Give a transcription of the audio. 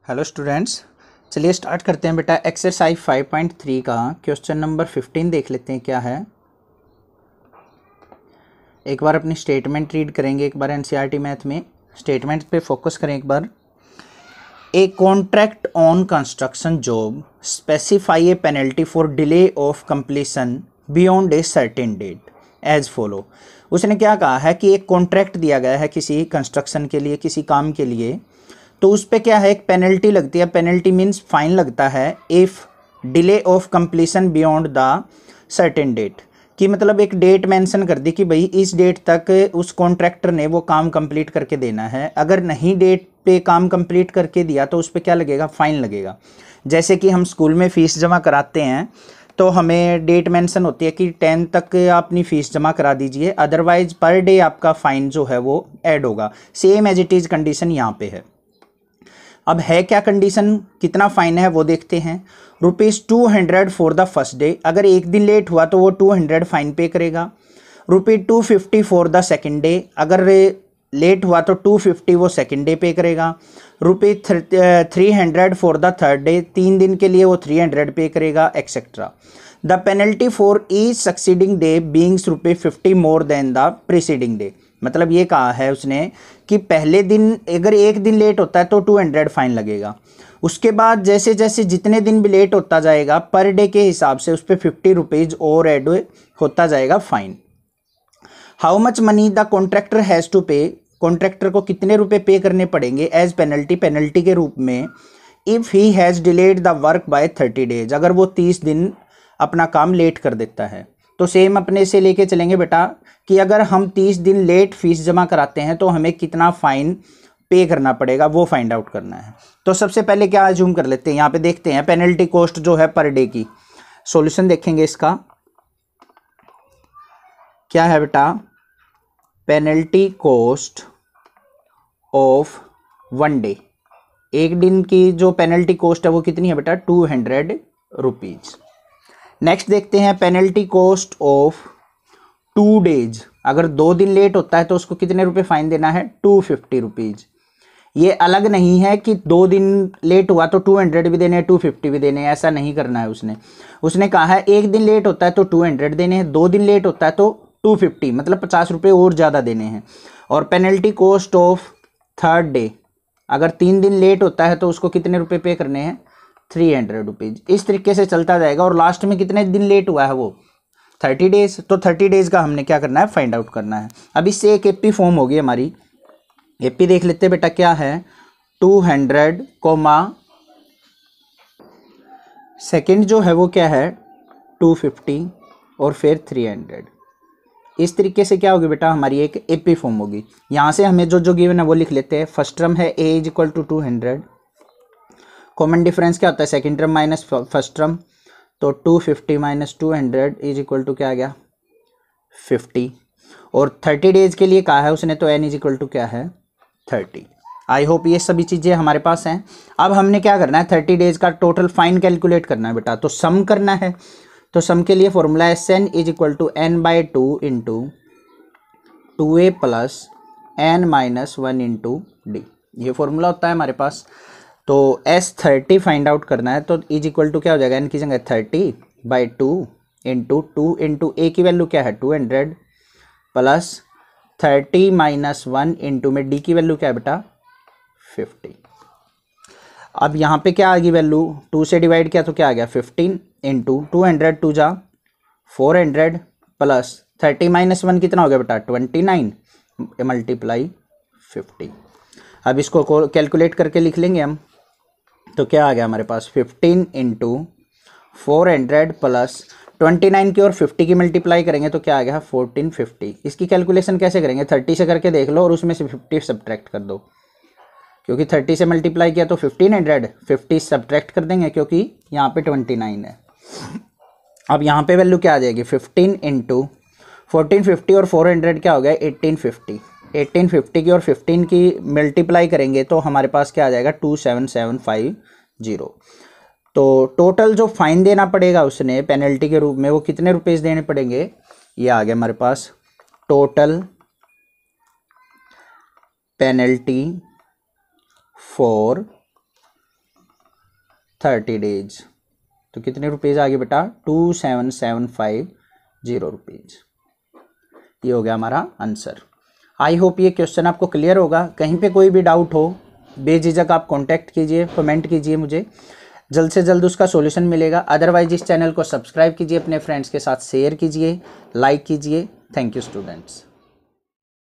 Hello students, चलिए start करते हैं बेटा। एक्सरसाइज 5.3 का क्वेश्चन नंबर 15 देख लेते हैं क्या है। एक बार अपनी स्टेटमेंट रीड करेंगे, एक बार एनसीईआरटी मैथ में स्टेटमेंट पे फोकस करें एक बार। A contract on construction job specify a penalty for delay of completion beyond a certain date as follow. उसने क्या कहा है कि एक कॉन्ट्रैक्ट दिया गया है किसी कंस्ट्रक्शन के लिए, किसी काम के लिए, तो उस पर क्या है, एक पेनल्टी लगती है। पेनल्टी मीन्स फाइन लगता है if delay of completion beyond the certain date, कि मतलब एक डेट मेंशन कर दी कि भाई इस डेट तक उस कॉन्ट्रैक्टर ने वो काम कंप्लीट करके देना है। अगर नहीं डेट पे काम कंप्लीट करके दिया तो उस पर क्या लगेगा, फाइन लगेगा। जैसे कि हम स्कूल में फ़ीस जमा कराते हैं तो हमें डेट मेंशन होती है कि 10 तक आप अपनी फ़ीस जमा करा दीजिए, अदरवाइज पर डे आपका फ़ाइन जो है वो ऐड होगा। Same as it is condition यहाँ पे है। अब है क्या कंडीशन, कितना फाइन है वो देखते हैं। ₹200 फॉर द फर्स्ट डे, अगर एक दिन लेट हुआ तो वो 200 फाइन पे करेगा। ₹250 फॉर द सेकेंड डे, अगर लेट हुआ तो 250 वो सेकेंड डे पे करेगा। ₹300 फॉर द थर्ड डे, 3 दिन के लिए वो 300 पे करेगा, etcetera. The penalty for each succeeding day beings ₹50 more than the preceding day. मतलब ये कहा है उसने कि पहले दिन अगर एक दिन लेट होता है तो 200 फाइन लगेगा। उसके बाद जैसे जैसे जितने दिन भी लेट होता जाएगा पर डे के हिसाब से उस पर ₹50 और ऐड होता जाएगा fine. How much money the contractor has to pay, contractor को कितने रुपए पे करने पड़ेंगे एज पेनल्टी, पेनल्टी के रूप में, if he has delayed the work by 30 days, अगर वो 30 दिन अपना काम लेट कर देता है। तो सेम अपने से लेके चलेंगे बेटा कि अगर हम 30 दिन लेट फीस जमा कराते हैं तो हमें कितना फ़ाइन पे करना पड़ेगा वो फाइंड आउट करना है। तो सबसे पहले क्या अज्यूम कर लेते हैं, यहाँ पे देखते हैं पेनल्टी कॉस्ट जो है पर डे की। सॉल्यूशन देखेंगे इसका क्या है बेटा। Penalty cost of one day, एक दिन की जो पेनल्टी कॉस्ट है वो कितनी है बेटा, ₹200। नेक्स्ट देखते हैं पेनल्टी कॉस्ट ऑफ 2 डेज, अगर 2 दिन लेट होता है तो उसको कितने रुपए फाइन देना है, ₹250। ये अलग नहीं है कि 2 दिन लेट हुआ तो 200 भी देने हैं 250 भी देने हैं, ऐसा नहीं करना है। उसने कहा है एक दिन लेट होता है तो 200 देने हैं, 2 दिन लेट होता है तो 250, मतलब ₹50 और ज़्यादा देने हैं। और penalty cost of third day, अगर 3 दिन लेट होता है तो उसको कितने रुपए पे करने हैं, ₹300। इस तरीके से चलता जाएगा। और लास्ट में कितने दिन लेट हुआ है वो 30 डेज, तो 30 डेज का हमने क्या करना है, फाइंड आउट करना है। अब इससे एक एपी फॉर्म होगी हमारी। एपी देख लेते हैं बेटा क्या है, 200, सेकेंड जो है वो क्या है 250 और फिर 300। इस तरीके से क्या होगी बेटा, हमारी एक एपी फॉर्म होगी। यहाँ से हमें जो जो गिवन है वो लिख लेते हैं। फर्स्ट टर्म है a = 200, कॉमन डिफरेंस क्या होता है, second term minus first term, तो 250 - 200 = क्या आ गया, 50। और 30 डेज के लिए कहा है उसने, तो n = क्या है, 30। आई होप ये सभी चीज़ें हमारे पास हैं। अब हमने क्या करना है, 30 डेज का टोटल फाइन कैलकुलेट करना है बेटा, तो सम करना है। तो सम के लिए फॉर्मूला है SN = n/2 × 2a + n - 1 × d, ये फॉर्मूला होता है हमारे पास। तो S30 फाइंड आउट करना है, तो = क्या हो जाएगा, n की जगह 30/2 × 2 × a की वैल्यू क्या है 200 + 30 - 1 × में d की वैल्यू क्या है बेटा 50। अब यहाँ पे क्या आ गई वैल्यू, 2 से डिवाइड किया तो क्या आ गया 15 × 200 2 जा 400 + 30 - 1 कितना हो गया बेटा 29 × 50। अब इसको कैलकुलेट करके लिख लेंगे हम, तो क्या आ गया हमारे पास 15 × 400 + 29 की और 50 की मल्टीप्लाई करेंगे तो क्या आ गया 1450। इसकी कैलकुलेशन कैसे करेंगे, 30 से करके देख लो और उसमें से 50 सब्ट्रैक्ट कर दो, क्योंकि 30 से मल्टीप्लाई किया तो 1500, 50 सब्ट्रैक्ट कर देंगे क्योंकि यहाँ पे 29 है। अब यहाँ पे वैल्यू क्या आ जाएगी 15 × 1450 और 400 क्या हो गया 1850। 1850 की और 15 की मल्टीप्लाई करेंगे तो हमारे पास क्या आ जाएगा 27750। तो टोटल जो फाइन देना पड़ेगा उसने पेनल्टी के रूप में वो कितने रुपीस देने पड़ेंगे, ये आ गया हमारे पास टोटल पेनल्टी फॉर 30 डेज। तो कितने रुपीज़ आ गए बेटा? 27,750 रुपीज़। ये हो गया हमारा आंसर। आई होप ये क्वेश्चन आपको क्लियर होगा। कहीं पे कोई भी डाउट हो बेझिझक आप कांटेक्ट कीजिए, कमेंट कीजिए मुझे, जल्द से जल्द उसका सॉल्यूशन मिलेगा। अदरवाइज इस चैनल को सब्सक्राइब कीजिए, अपने फ्रेंड्स के साथ शेयर कीजिए, लाइक कीजिए। Thank you students.